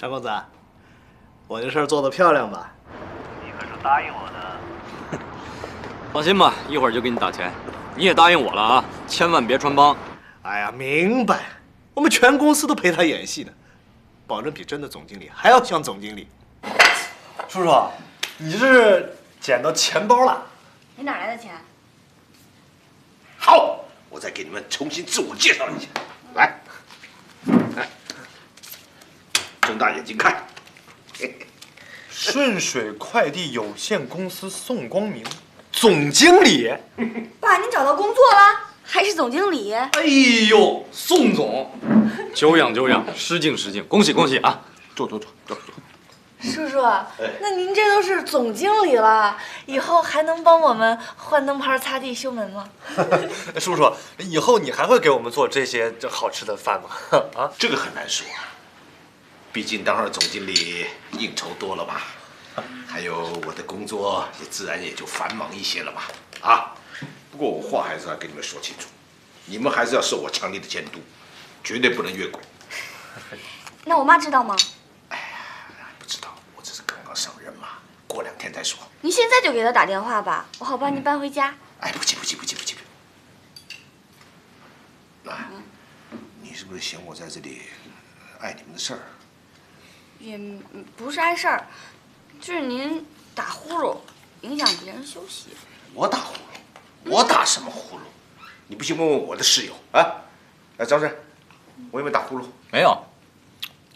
韩公子，我这事儿做得漂亮吧？你可是答应我的。放心吧，一会儿就给你打钱。你也答应我了啊，千万别穿帮。哎呀，明白。我们全公司都陪他演戏呢，保证比真的总经理还要像总经理。叔叔，你这是捡到钱包了？你哪来的钱？好，我再给你们重新自我介绍一下。来，来，睁大眼睛看。顺水快递有限公司宋光明，总经理。爸，你找到工作了，还是总经理？哎呦，宋总，久仰久仰，失敬失敬，恭喜恭喜啊！坐。叔叔，那您这都是总经理了，以后还能帮我们换灯泡、擦地、修门吗？叔叔，以后你还会给我们做这些好吃的饭吗？啊，这个很难说啊，毕竟当上总经理应酬多了嘛，还有我的工作也自然也就繁忙一些了嘛。啊，不过我话还是要跟你们说清楚，你们还是要受我强烈的监督，绝对不能越轨。那我妈知道吗？不知道，我这是刚刚上任嘛，过2天再说。您现在就给她打电话吧，我好帮您搬回家。哎，不急。妈，你是不是嫌我在这里碍你们的事儿？也不是碍事儿，就是您打呼噜，影响别人休息。我打呼噜？我打什么呼噜？你不信问问我的室友啊！哎，张震，我有没有打呼噜？没有，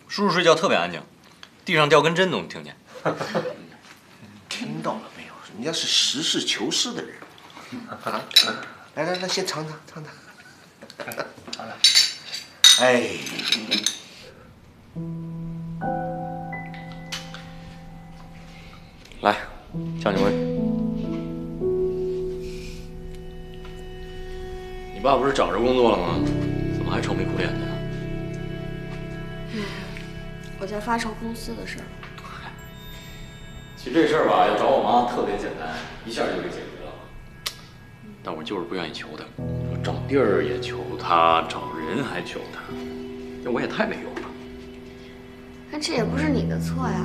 叔叔睡觉特别安静，地上掉根针都能听见。听到了没有？人家是实事求是的人。啊，来，先尝。好了。哎，来，向你问，你爸不是找着工作了吗？怎么还愁眉苦脸的呀？我在发愁公司的事儿。其实这事儿吧，要找我妈特别简单，一下就给解决了。但我就是不愿意求她，说找地儿也求她，找人还求她，这我也太没用了。但这也不是你的错呀。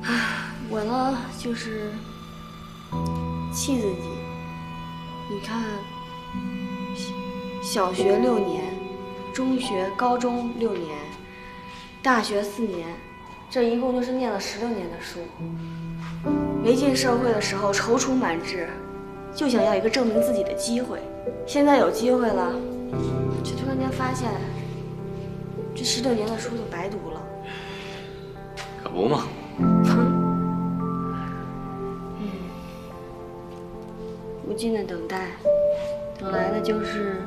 唉，我呢就是气自己。你看，小学6年，中学、高中6年，大学4年，这一共就是念了16年的书。没进社会的时候踌躇满志，就想要一个证明自己的机会。现在有机会了，却突然间发现，这16年的书就白读了。可不嘛。无尽的等待，等来的就是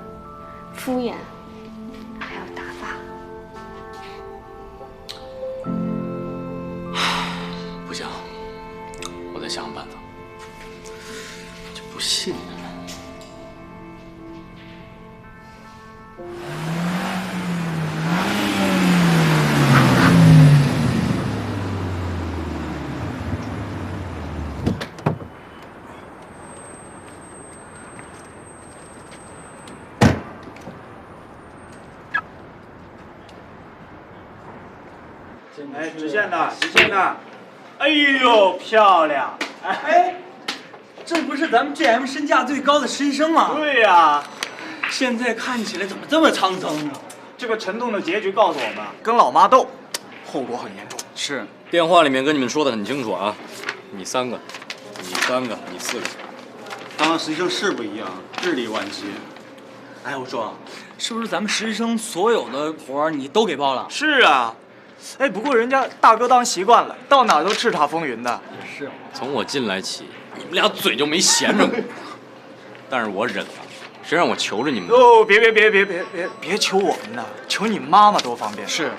敷衍，还有打发。不行，我再想想办法。就不信呢。哎，直线的。哎呦，漂亮！哎，这不是咱们 GM 身价最高的新生吗？对呀，现在看起来怎么这么沧桑呢？这个沉痛的结局告诉我们，跟老妈斗，后果很严重。是，电话里面跟你们说的很清楚啊，你3个，你3个，你4个。当了实习生是不一样，日理万机。哎，我说，是不是咱们实习生所有的活儿你都给报了？是啊，哎，不过人家大哥当习惯了，到哪儿都叱咤风云的。也是，从我进来起，你们俩嘴就没闲着过。但是我忍了，谁让我求着你们呢？哦，别求我们呢，求你妈妈多方便。是，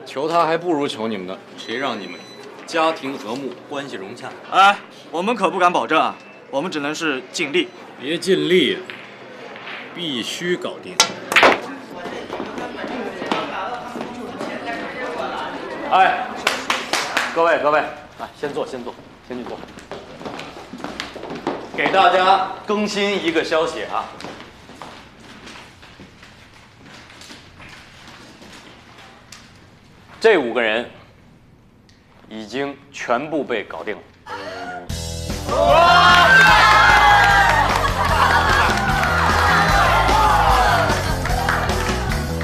求他还不如求你们呢。谁让你们家庭和睦，关系融洽？哎，我们可不敢保证啊，我们只能是尽力。别尽力，必须搞定。哎，各位，哎，先坐，先去坐。给大家更新一个消息啊，这5个人已经全部被搞定了。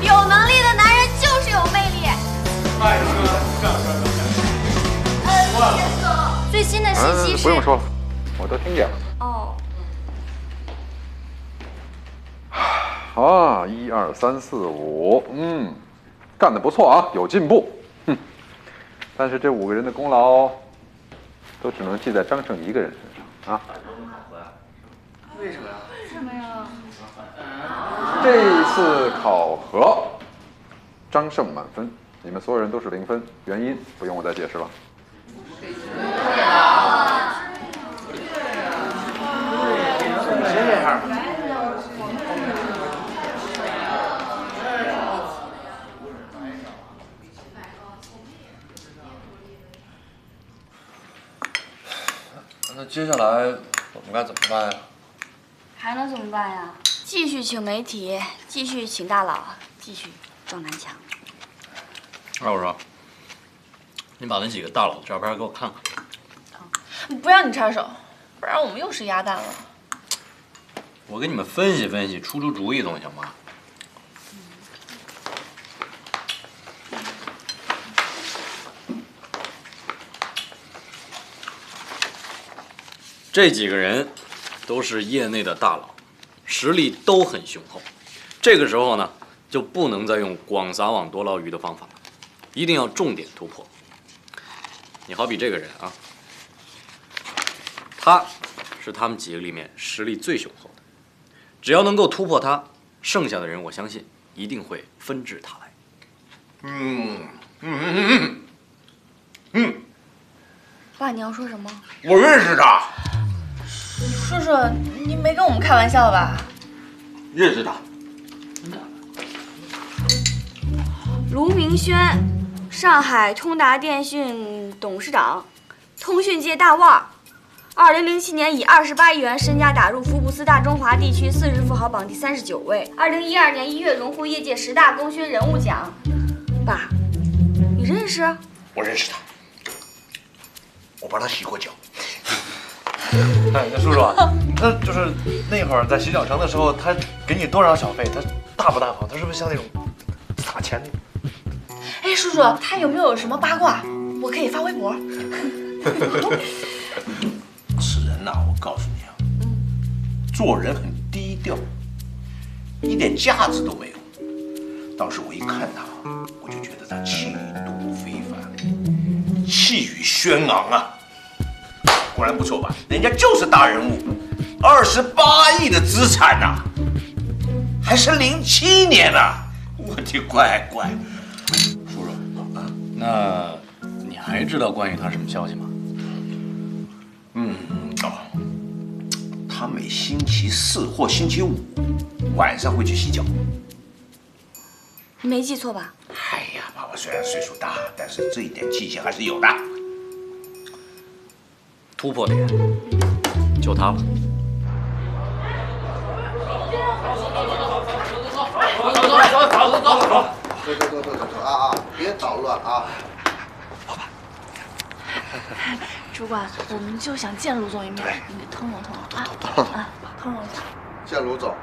有能力的男人就是有魅力。最新的信息是，不用说了，我都听见了。哦，啊，1、2、3、4、5，干得不错啊，有进步。但是这5个人的功劳，都只能记在张胜一个人身上啊。为什么呀？为什么呀？这次考核，张胜满分，你们所有人都是0分，原因不用我再解释了。先这样。那接下来我们该怎么办呀？还能怎么办呀？继续请媒体，继续请大佬，继续撞南墙。二我说，你把那几个大佬的照片给我看看。不让你插手，不然我们又是鸭蛋了。我给你们分析分析，出主意总行吗？这几个人都是业内的大佬，实力都很雄厚。这个时候呢，就不能再用广撒网多捞鱼的方法了，一定要重点突破。你好比这个人啊，他是他们几个里面实力最雄厚的，只要能够突破他，剩下的人我相信一定会纷至沓来。爸，你要说什么？我认识他，叔叔，你没跟我们开玩笑吧？认识他。卢明轩，上海通达电讯董事长，通讯界大腕儿。2007年以28亿元身家打入福布斯大中华地区40富豪榜第39位。2012年1月荣获业界10大功勋人物奖。爸，你认识？我认识他，我帮他洗过脚。哎，那叔叔啊，他就是那会儿在洗脚城的时候，他给你多少小费？他大不大方？他是不是像那种撒钱的？哎，叔叔，他有没有什么八卦？我可以发微博。此人呐，我告诉你啊，做人很低调，一点架子都没有。当时我一看他，我就觉得他气度非凡，气宇轩昂啊。果然不错吧？人家就是大人物，28亿的资产呐、还是07年啊！我的乖乖，叔叔啊，那你还知道关于他什么消息吗？他每星期4或星期5晚上会去洗脚。你没记错吧？哎呀，爸爸虽然岁数大，但是这一点记性还是有的。突破点就他了。走啊！别捣乱啊！主管，我们就想见卢总一面，你得通融通融啊！通融一下。见卢总。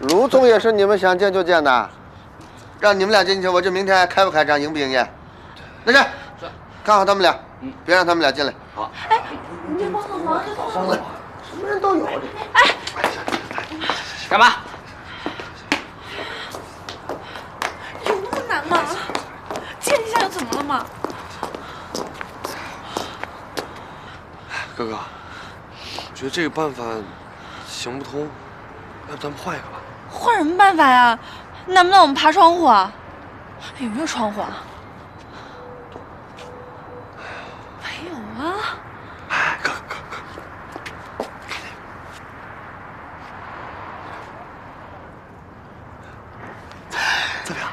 卢总也是你们想见就见的，让你们俩进去，我这明天开不开张，营不营业？那是，看好他们俩，别让他们俩进来。好。哎，你别帮个忙，就帮我。什么人都有。哎，干嘛？有那么难吗？见一下又怎么了嘛？哥哥，我觉得这个办法行不通，要不咱们换一个吧？换什么办法呀？能不能我们爬窗户啊？有没有窗户啊？没有啊。哎，哥，怎么样？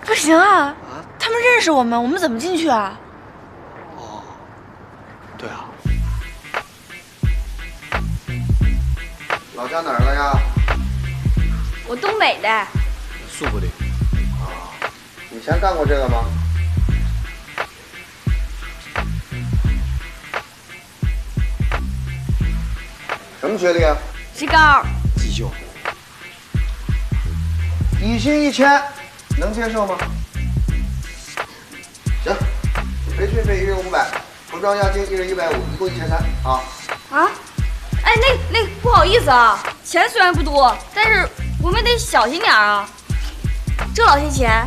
不行啊！他们认识我们，我们怎么进去啊？哦，对啊。老家哪儿了呀？我东北的。苏北的。以前干过这个吗？什么学历啊？职高。技校。底薪1000，能接受吗？行，培训费1人500，服装押金1人150，一共1300啊。啊？哎，那不好意思啊，钱虽然不多，但是我们得小心点啊。这老些钱，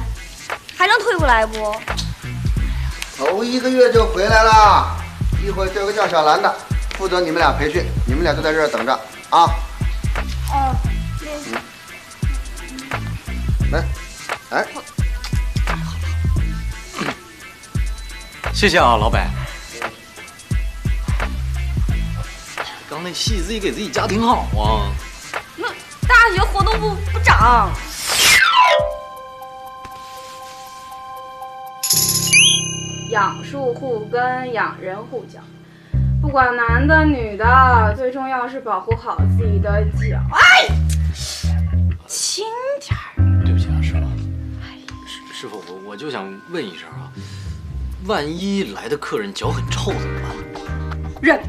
还能退回来不？头1个月就回来了，一会儿就有个叫小兰的，负责你们俩培训，你们俩就在这儿等着啊。哦，来，哎，谢谢啊，老板。刚那戏自己给自己加挺好啊。那大学活动部部长。养树护根，养人护脚，不管男的女的，最重要是保护好自己的脚。哎，轻点儿。对不起啊，师傅。师傅，我就想问一声啊，万一来的客人脚很臭怎么办？忍。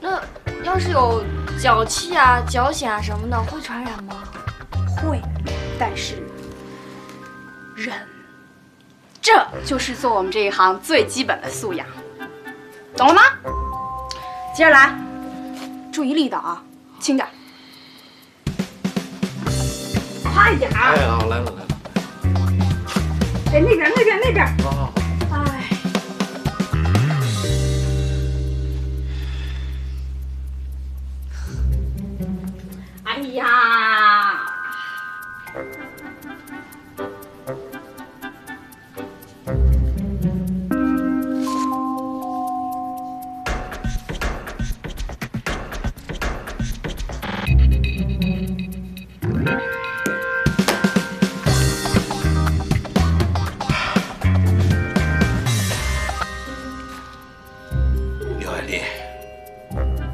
那要是有脚气啊、脚癣啊什么的，会传染吗？会，但是忍。这就是做我们这一行最基本的素养，懂了吗？接着来，注意力道啊，轻点，快点！哎，好，来了。哎，那边。好。哎呀！刘爱丽，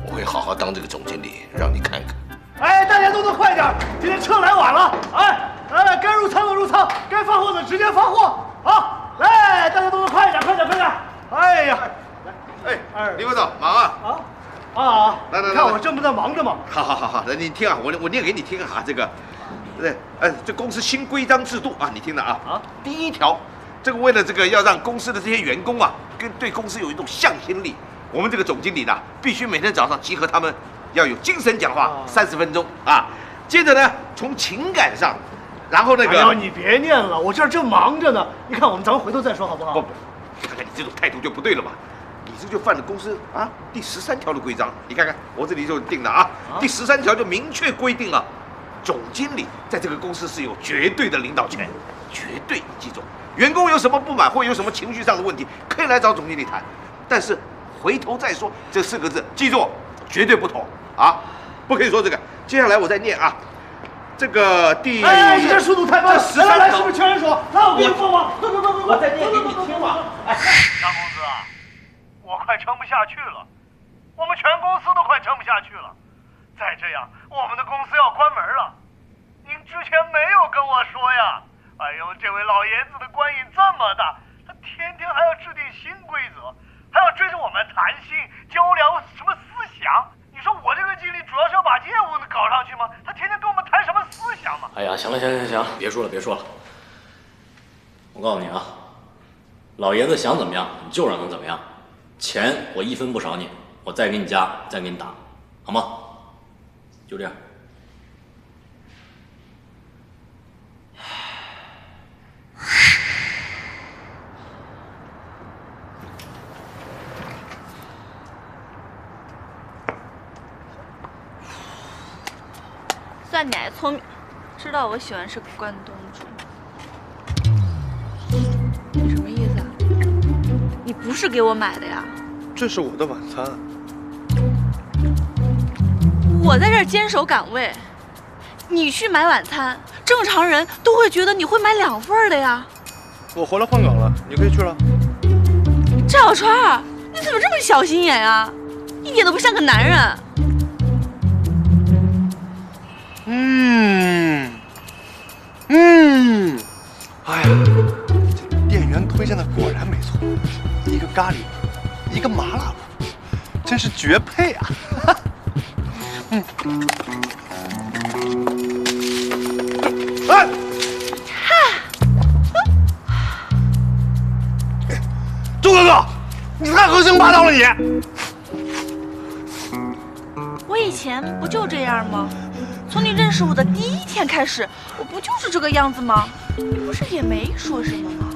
我会好好当这个总经理，让你看看。哎，大家动作快点，今天车来晚了。哎，来，该入仓的入仓，该发货的直接发货。好，来，大家动作快点，快点。哎呀，哎，李副总，忙啊！来，看我这不在忙着吗？好，来，你听啊，我念给你听啊，这个，对，这公司新规章制度啊，你听了啊。第1条，这个为了这个要让公司的这些员工啊，对公司有一种向心力，我们这个总经理呢，必须每天早上集合他们，要有精神讲话30分钟啊。接着呢，从情感上，然后那个，哎呦，你别念了，我这儿正忙着呢。你看，咱们回头再说好不好？不，看看你这种态度就不对了嘛。你这就犯了公司啊第13条的规章。你看看我这里就定了啊，第13条就明确规定了，总经理在这个公司是有绝对的领导权，绝对，你记住。员工有什么不满或有什么情绪上的问题，可以来找总经理谈，但是回头再说这4个字，记住，绝对不妥啊，不可以说这个。接下来我再念啊，这个第……哎，你这速度太慢了，来，是不是全人说？来，我给你帮忙，快！我再念给你听嘛。哎，张公子，我快撑不下去了，我们全公司都快撑不下去了，再这样，我们的公司要关门了。您之前没有跟我说呀？哎呦，这位老爷子的官瘾这么大，他天天还要制定新规则，还要追着我们谈心交流什么思想。你说我这个经理主要是要把业务搞上去吗？他天天跟我们谈什么思想嘛？哎呀，行了，别说了。我告诉你啊，老爷子想怎么样，你就让他怎么样。钱我1分不少你，我再给你加，再给你打，好吗？就这样。算你还聪明，知道我喜欢吃关东煮。你什么意思啊？你不是给我买的呀？这是我的晚餐。我在这儿坚守岗位，你去买晚餐，正常人都会觉得你会买2份的呀。我回来换岗了，你可以去了。赵小川，你怎么这么小心眼啊？一点都不像个男人。哎呀，这店员推荐的果然没错，一个咖喱味，一个麻辣味，真是绝配啊！嗯。哎，周哥哥，你太横行霸道了你！我以前不就这样吗？从你认识我的第一天开始，我不就是这个样子吗？你不是也没说什么吗？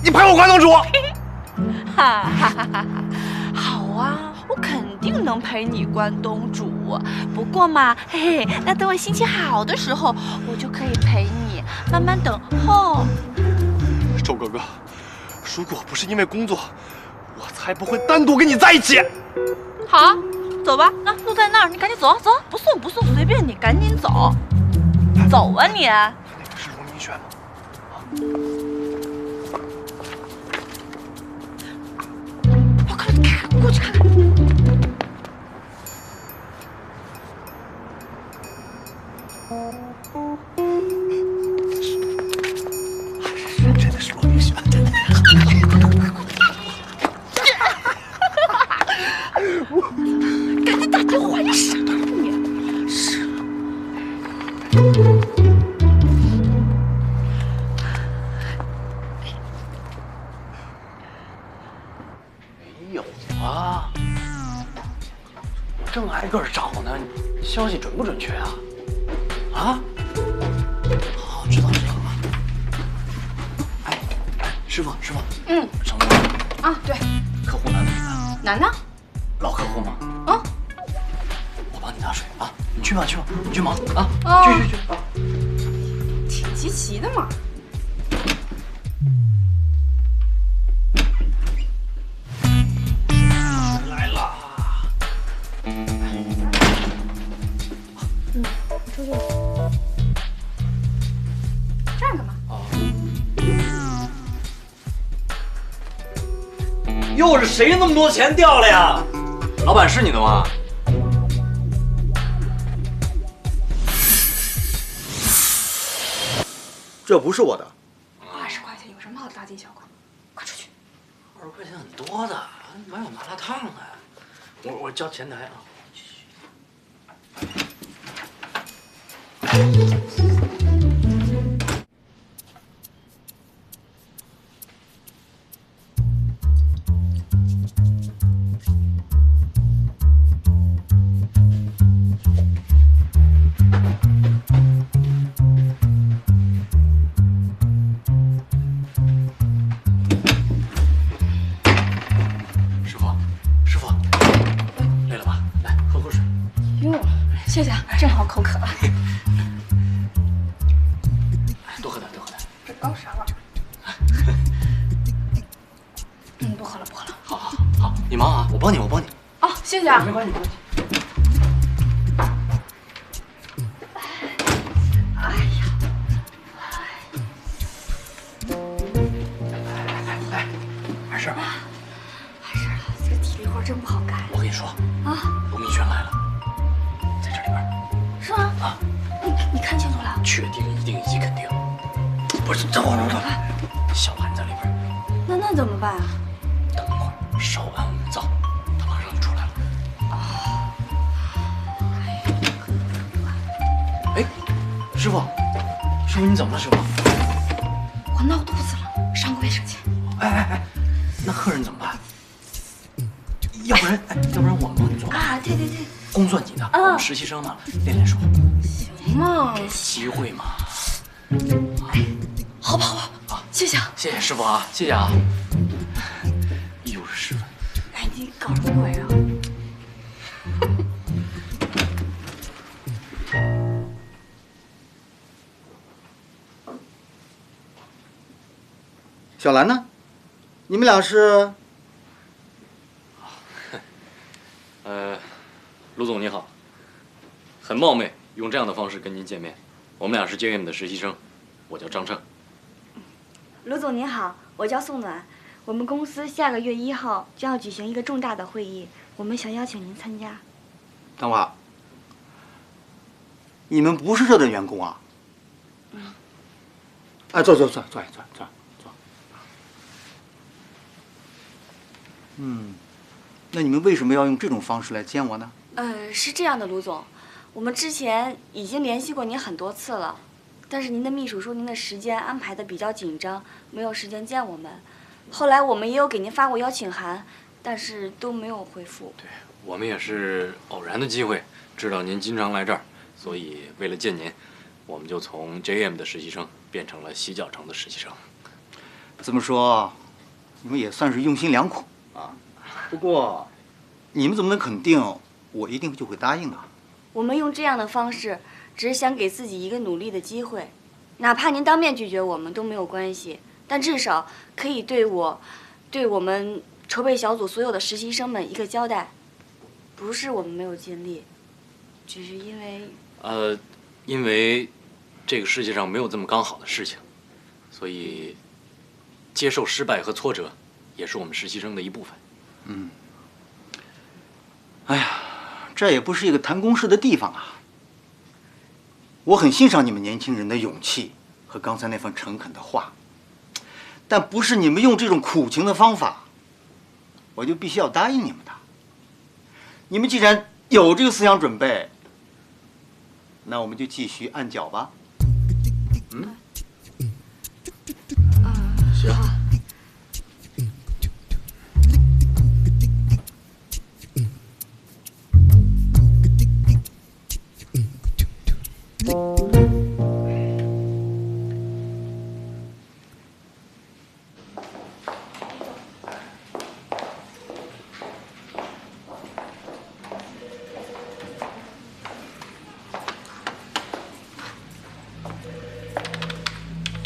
你陪我关东煮？哈哈哈哈！好啊，我肯定能陪你关东煮。不过嘛，嘿嘿，那等我心情好的时候，我就可以陪你慢慢等候。周哥哥，如果不是因为工作，我才不会单独跟你在一起。好，走吧，那路在那儿，你赶紧走，走，不送不送，随便你，赶紧走，走啊你！那个是龙吟轩吗？我快看，过去看看。真的是龙吟轩，真的。赶紧打电话，你傻吗你？是。没有啊，正挨个找呢，消息准不准确啊？啊？好，知道了。哎，师傅，嗯，什么？啊，对，客户男的女的？男的。老客户吗？啊。我帮你拿水啊，你去吧，你去忙啊，去啊。挺积极的嘛。来了。出去。这样干嘛？又是谁那么多钱掉了呀？老板是你的吗？这不是我的。20块钱有什么好大惊小怪？快出去！20块钱很多的，买碗麻辣烫啊！我交前台啊。师傅，累了吧？来喝口水。哟，谢谢，正好口渴了。多喝点。这刚啥了？不喝了。好，你忙啊，我帮你。哦，谢谢啊。没关系。哎呀，来，完事儿吧。这个体力活真不好干。我跟你说啊，龙吟轩来了，在这里边。是吗？啊，你看清楚了？确定、一定以及肯定。不是，等会儿，小兰在里边。那怎么办啊？等一会儿，稍安勿躁，他马上就出来了。哎，师傅，你怎么了，师傅？我闹肚子了，上个卫生间。哎，那客人怎么办？要不然我们帮你做啊？对，工作你的，我们实习生嘛，练手。行嘛，机会嘛。好吧，啊，谢谢师傅啊，谢谢啊。又是10分。哎，你搞什么鬼啊？小兰呢？你们俩是？卢总你好，很冒昧用这样的方式跟您见面。我们俩是接院的实习生，我叫张胜。卢总您好，我叫宋暖。我们公司下个月1号将要举行一个重大的会议，我们想邀请您参加。等会儿。小兰，你们俩是？卢总您好，我叫宋暖。我们公司下个月1号将要举行一个重大的会议，我们想邀请您参加。 等会儿。小兰，你们俩是？我们想邀请您参加。 等会儿。 等会儿。你们不是这的员工啊？哎，坐。那你们为什么要用这种方式来见我呢？是这样的，卢总，我们之前已经联系过您很多次了，但是您的秘书说您的时间安排的比较紧张，没有时间见我们。后来我们也有给您发过邀请函，但是都没有回复。对，我们也是偶然的机会知道您经常来这儿，所以为了见您，我们就从 JM 的实习生变成了洗脚城的实习生。这么说，你们也算是用心良苦啊。不过，你们怎么能肯定我一定就会答应呢？我们用这样的方式，只是想给自己一个努力的机会，哪怕您当面拒绝我们都没有关系，但至少可以对我们筹备小组所有的实习生们一个交代。不是我们没有尽力，只是因为因为这个世界上没有这么刚好的事情，所以接受失败和挫折也是我们实习生的一部分。哎呀，这也不是一个谈公事的地方啊。我很欣赏你们年轻人的勇气和刚才那份诚恳的话，但不是你们用这种苦情的方法，我就必须要答应你们的。你们既然有这个思想准备，那我们就继续按脚吧。行。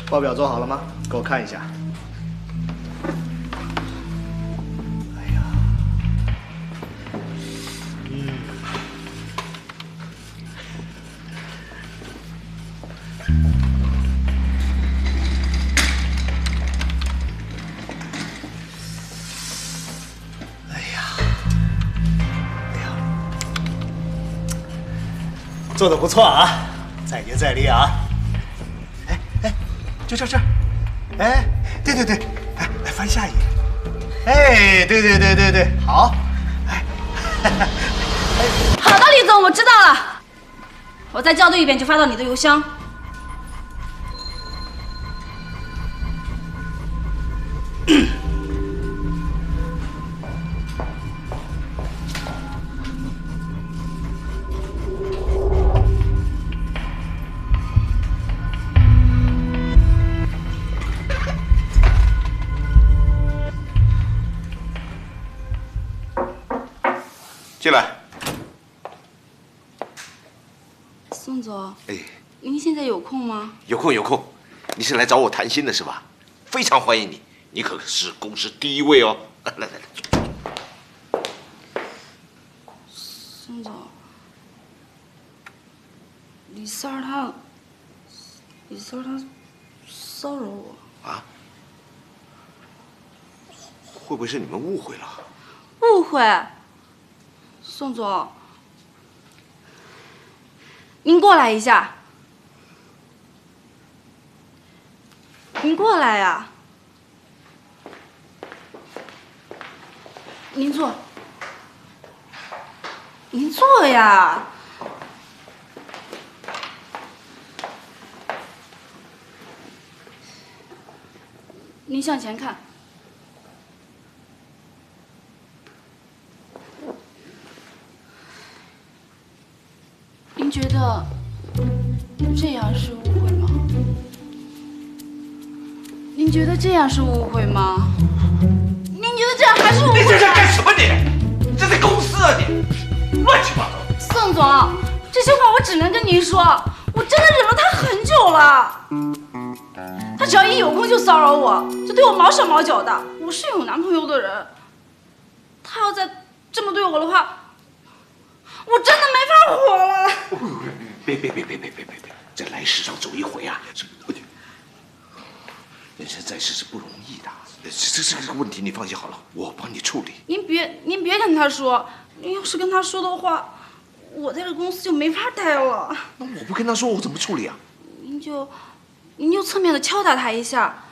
报表做好了吗？给我看一下。哎呀，做得不错啊，再接再厉啊！就这，哎，对，哎，来翻下一页，哎，对，好，哎，好的，李总，我知道了，我再校对一遍就发到你的邮箱。进来。宋总，哎，您现在有空吗？有空，你是来找我谈心的是吧？非常欢迎你，你可是公司第一位哦。来，宋总，李三儿他骚扰我啊？会不会是你们误会了？误会。宋总，您过来一下。您过来呀。您坐。您坐呀。您向前看。您觉得这样是误会吗？您觉得这样是误会吗？您觉得这样还是误会吗？你这是干什么你？这在公司啊你，乱七八糟。宋总，这些话我只能跟您说，我真的忍了他很久了。他只要一有空就骚扰我，就对我毛手毛脚的。我是有男朋友的人，他要再这么对我的话，我真的没法活了。别，这来世上走一回啊！人生在世是不容易的，这个问题你放心好了，我帮你处理。您别跟他说，您要是跟他说的话，我在这公司就没法待了。那我不跟他说，我怎么处理啊？您就侧面的敲打他一下，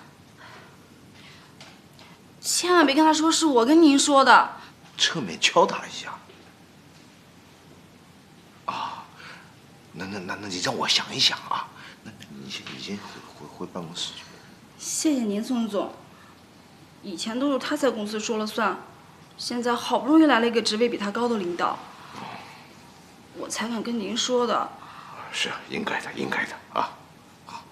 千万别跟他说是我跟您说的。侧面敲打一下。啊，那你让我想一想啊。那你先回办公室去。谢谢您，宋总。以前都是他在公司说了算，现在好不容易来了一个职位比他高的领导，我才敢跟您说的。是应该的，应该的啊。好。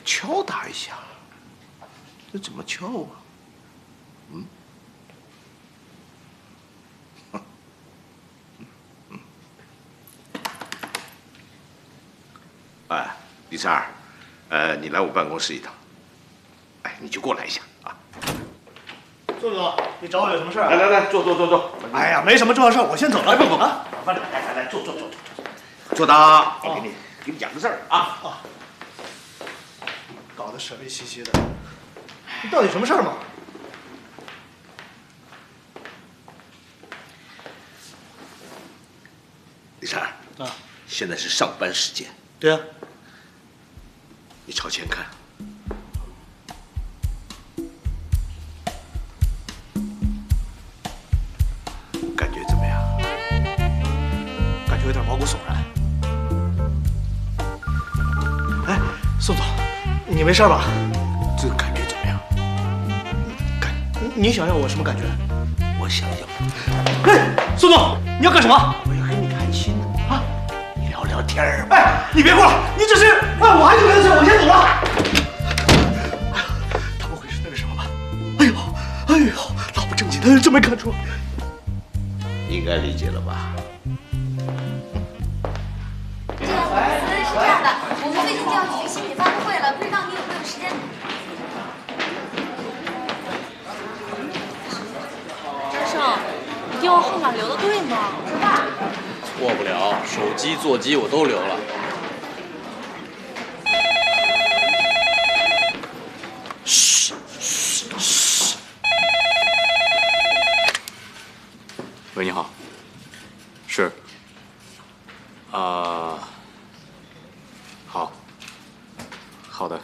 敲打一下，这怎么敲啊？嗯。哎，李三儿，你来我办公室一趟。哎，你就过来一下啊。宋总，你找我有什么事儿？来，坐。哎呀，没什么重要事儿，我先走了。不啊，来，坐。坐当，我给你讲个事儿啊。搞得神秘兮兮的，你到底什么事儿嘛？李三儿啊，现在是上班时间。对啊。你朝前看。感觉怎么样？感觉有点毛骨悚然。哎，宋总，你没事吧？这个感觉怎么样？你想要我什么感觉？我想要。嘿，宋总，你要干什么？我要跟你谈心啊，聊聊天儿。哎，你别过来，你只是……哎，我还有点事，我先走了。他不会是那个什么吧？哎呦，老不正经的人真没看出。应该理解了吧？这个公司是这样的，我们最近就要举行新品发布会了，不知道你有没有时间？张胜，你电话号码留的对吗？错不了，手机、座机我都留了。嘘。喂，你好。是。好。好的。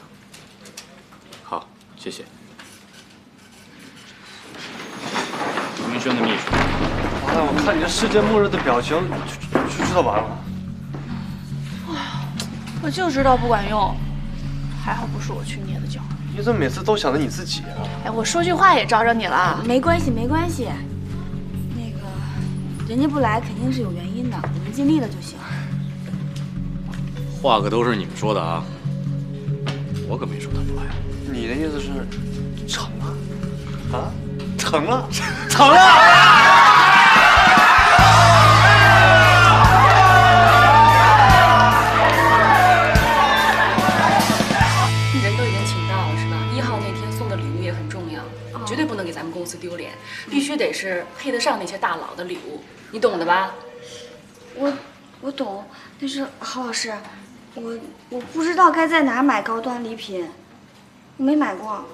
好，谢谢。吴明轩的秘书。完了，我看你这世界末日的表情，就知道完了。我就知道不管用，还好不是我去捏的脚。你怎么每次都想着你自己啊？哎，我说句话也招着你了。没关系。那个，人家不来肯定是有原因的，我们尽力了就行。话可都是你们说的啊，我可没说他不来。你的意思是成了？啊？成了？成了！人都已经请到了是吧？1号那天送的礼物也很重要，绝对不能给咱们公司丢脸，必须得是配得上那些大佬的礼物，你懂的吧？我懂，但是郝老师，我不知道该在哪儿买高端礼品，我没买过。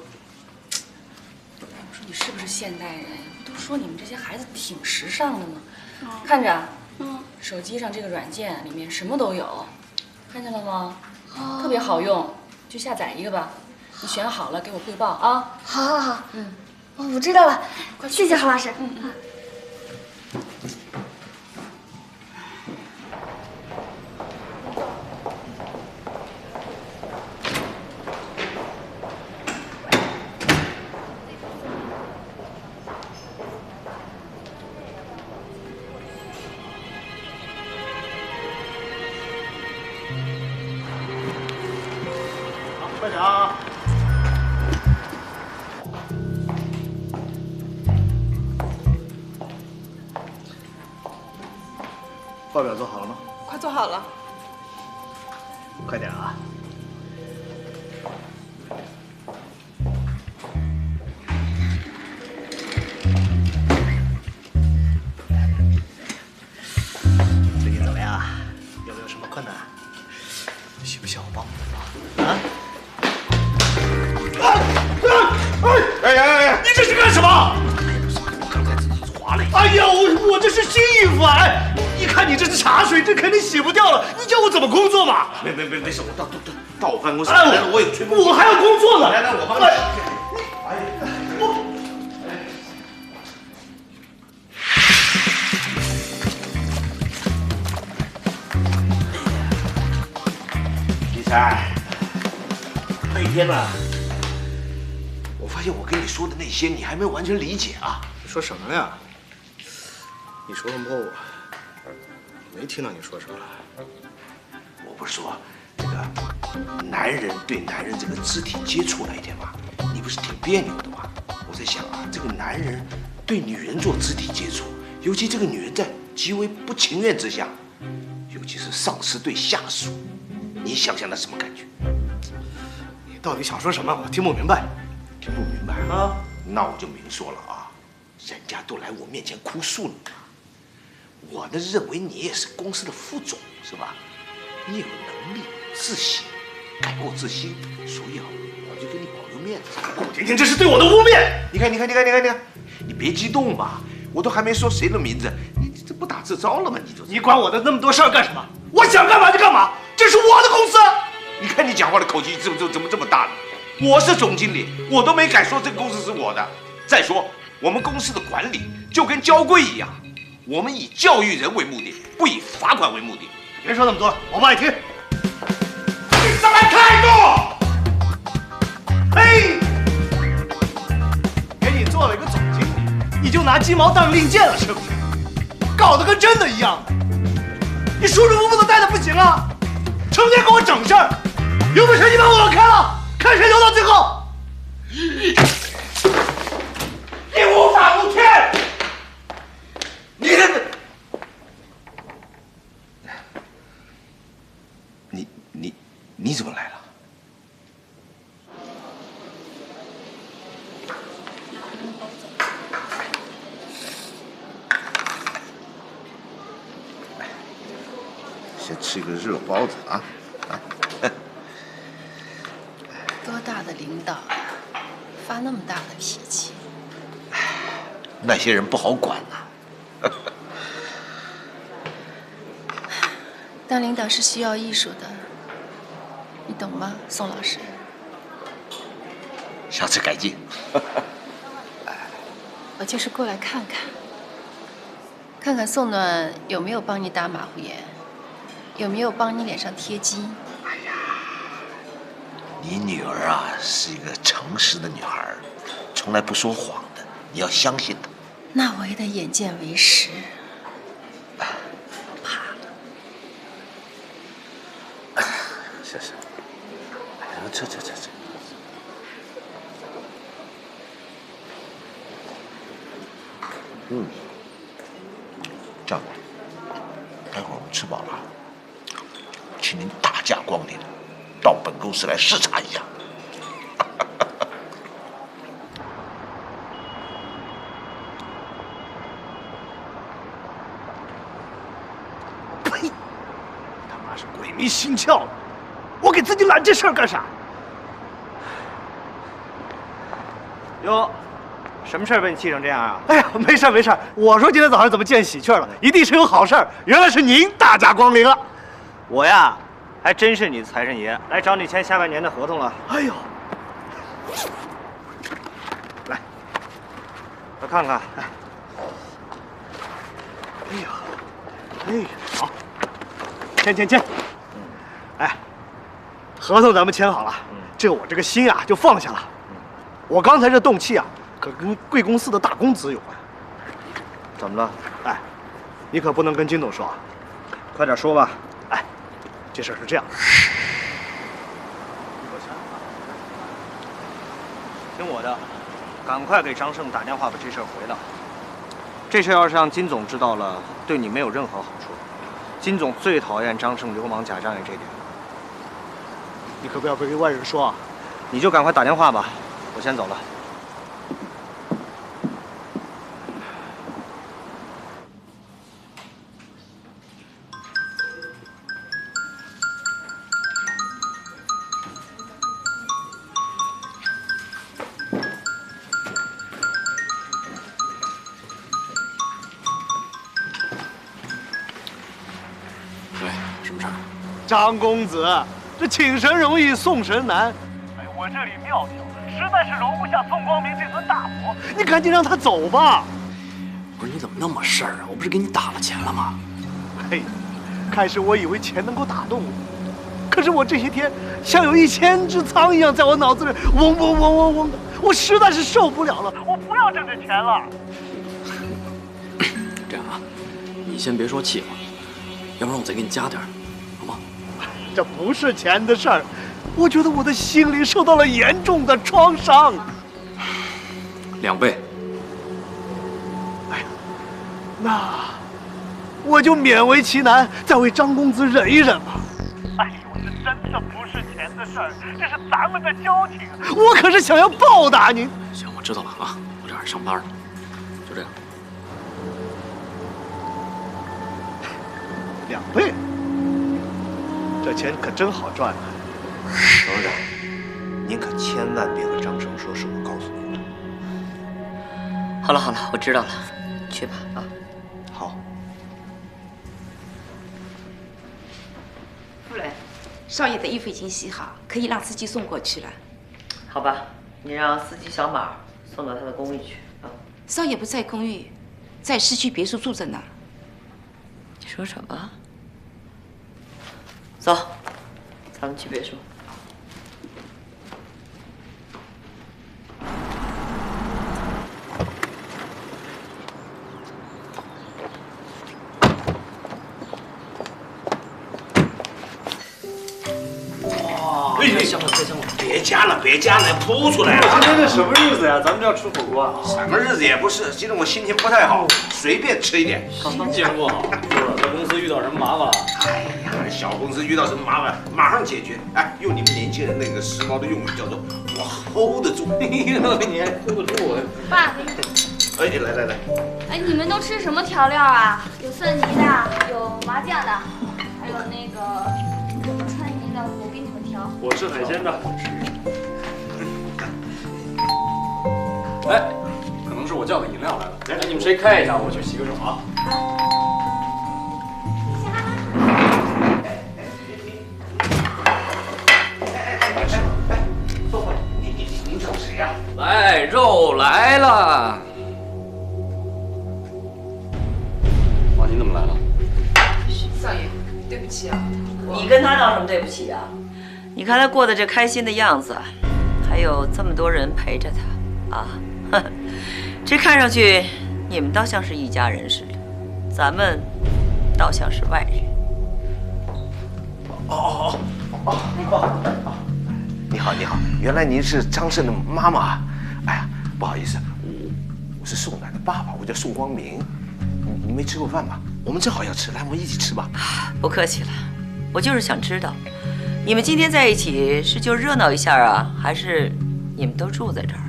我说你是不是现代人？不都说你们这些孩子挺时尚的吗？看着，手机上这个软件里面什么都有，看见了吗？特别好用，就下载一个吧。你选好了给我汇报啊。好。我知道了，谢谢郝老师。快点啊！报表做好了吗？快做好了。快点啊！最近怎么样？有没有什么困难？需不需要我帮衣服啊！哎，一看你这是茶水，这肯定洗不掉了。你叫我怎么工作嘛？没事，我到我办公室来了，我有吹风机，我还要工作呢。来，我帮你。李才，那天呢？我发现我跟你说的那些，你还没完全理解啊！你说什么呀？你说问我，没听到你说什么。我不是说这个男人对男人这个肢体接触那一天吗？你不是挺别扭的吗？我在想啊，这个男人对女人做肢体接触，尤其这个女人在极为不情愿之下，尤其是上司对下属，你想想那什么感觉？你到底想说什么？我听不明白。听不明白啊？那我就明说了啊，人家都来我面前哭诉了，我呢认为你也是公司的副总，是吧？你有能力、自信、改过自新，所以啊，我就给你保留面子。顾婷婷，这是对我的污蔑！你看，你别激动嘛，我都还没说谁的名字，你这不打自招了吗？你管我的那么多事儿干什么？我想干嘛就干嘛，这是我的公司。你看你讲话的口气怎么这么大呢？我是总经理，我都没敢说这个公司是我的。再说，我们公司的管理就跟交规一样，我们以教育人为目的，不以罚款为目的。别说那么多了，我不爱听。你什么态度？嘿，给你做了一个总经理，你就拿鸡毛当令箭了，是不是？搞得跟真的一样的。你舒舒服服的待着不行啊，成天给我整事儿。有本事你把我开了，看谁留到最后。你无法无天！你这……你怎么来了？先吃个热包子啊！多大的领导呀，发那么大的脾气？那些人不好管呐。当领导是需要艺术的，你懂吗，宋老师？下次改进。我就是过来看看，看看宋暖有没有帮你打马虎眼，有没有帮你脸上贴金。哎呀，你女儿啊是一个诚实的女孩，从来不说谎的，你要相信她。那我也得眼见为实。我怕了。是。哎呀，这。这样，待会儿我们吃饱了，请您大驾光临，到本公司来视察一下。呸！他妈是鬼迷心窍的，我给自己揽这事儿干啥？哟。什么事儿被你气成这样啊？哎呀，没事没事。我说今天早上怎么见喜鹊了，一定是有好事儿。原来是您大驾光临了。我呀，还真是你财神爷，来找你签下半年的合同了。哎呦，来，我看看。哎呀，好，签。哎，合同咱们签好了，我这个心啊就放下了。我刚才这动气啊。可跟贵公司的大公子有关。怎么了？哎，你可不能跟金总说啊！快点说吧。哎，这事儿是这样，听我的，赶快给张胜打电话把这事儿回了。这事要是让金总知道了，对你没有任何好处。金总最讨厌张胜流氓假仗义这点。你可不要跟外人说啊！你就赶快打电话吧，我先走了。张公子，这请神容易送神难。哎，我这里庙小，实在是容不下宋光明这尊大佛。你赶紧让他走吧。不是你怎么那么事儿啊？我不是给你打了钱了吗？嘿，开始我以为钱能够打动我，可是我这些天像有1000只苍蝇一样在我脑子里嗡嗡嗡嗡嗡的，我实在是受不了了。我不要挣这钱了。这样啊，你先别说气话，要不然我再给你加点儿，好吗？这不是钱的事儿，我觉得我的心灵受到了严重的创伤。2倍。哎呀，那我就勉为其难，再为张公子忍一忍吧。哎呦，这真的不是钱的事儿，这是咱们的交情。我可是想要报答您。行，我知道了啊，我这还上班呢，就这样。 2倍，这钱可真好赚啊！董事长，您可千万别和张生说是我告诉您的。好了好了，我知道了，去吧啊。好。夫人，少爷的衣服已经洗好，可以让司机送过去了。好吧，你让司机小马送到他的公寓去啊。少爷不在公寓，在市区别墅住着呢。你说什么？ 走，咱们去别墅。哇！哎，香了，太香了！别加了，别加了，扑出来了。今天这什么日子呀？咱们就要吃火锅啊？什么日子也不是，今天我心情不太好，随便吃一点。心情不好，是在公司遇到什么麻烦了？哎呀，小公司遇到什么麻烦，马上解决。哎，用你们年轻人那个时髦的用语叫做“我 hold 得住”。你还 hold 得住？爸，哎，来。哎，你们都吃什么调料啊？有蒜泥的，有麻酱的，还有那个什么川泥的，我给你们调。我吃海鲜的。哎，可能是我叫的饮料来了。来，你们谁开一下？我去洗个手啊。 您找谁呀？来，肉来了。哇，你怎么来了？少爷，对不起啊。你跟他闹什么对不起啊？你看他过得这开心的样子，还有这么多人陪着他，啊，哼，这看上去你们倒像是一家人似的，咱们倒像是外人。哦，你好，原来您是张胜的妈妈。哎呀，不好意思，我是宋楠的爸爸，我叫宋光明。你没吃过饭吧？我们正好要吃，来，我们一起吃吧。不客气了，我就是想知道，你们今天在一起是就热闹一下啊，还是你们都住在这儿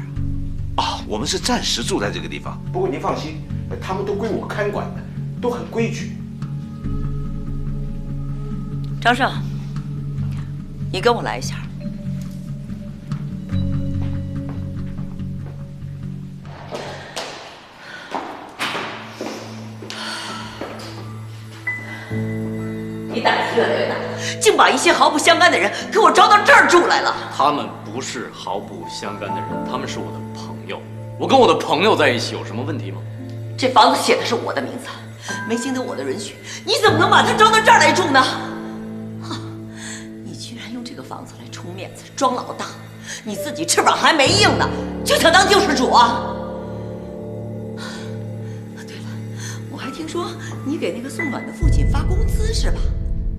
啊？我们是暂时住在这个地方，不过您放心，他们都归我看管的，都很规矩。张胜，你跟我来一下。 你胆子越来越大，竟把一些毫不相干的人给我招到这儿住来了。他们不是毫不相干的人，他们是我的朋友。我跟我的朋友在一起有什么问题吗？这房子写的是我的名字，没经得我的允许，你怎么能把他招到这儿来住呢？哈！你居然用这个房子来充面子、装老大，你自己翅膀还没硬呢，就想当救世主啊？对了，我还听说你给那个宋暖的父亲发工资是吧？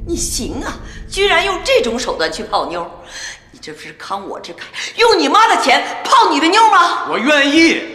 你行啊，居然用这种手段去泡妞，你这不是慷我之慨，用你妈的钱泡你的妞吗？我愿意。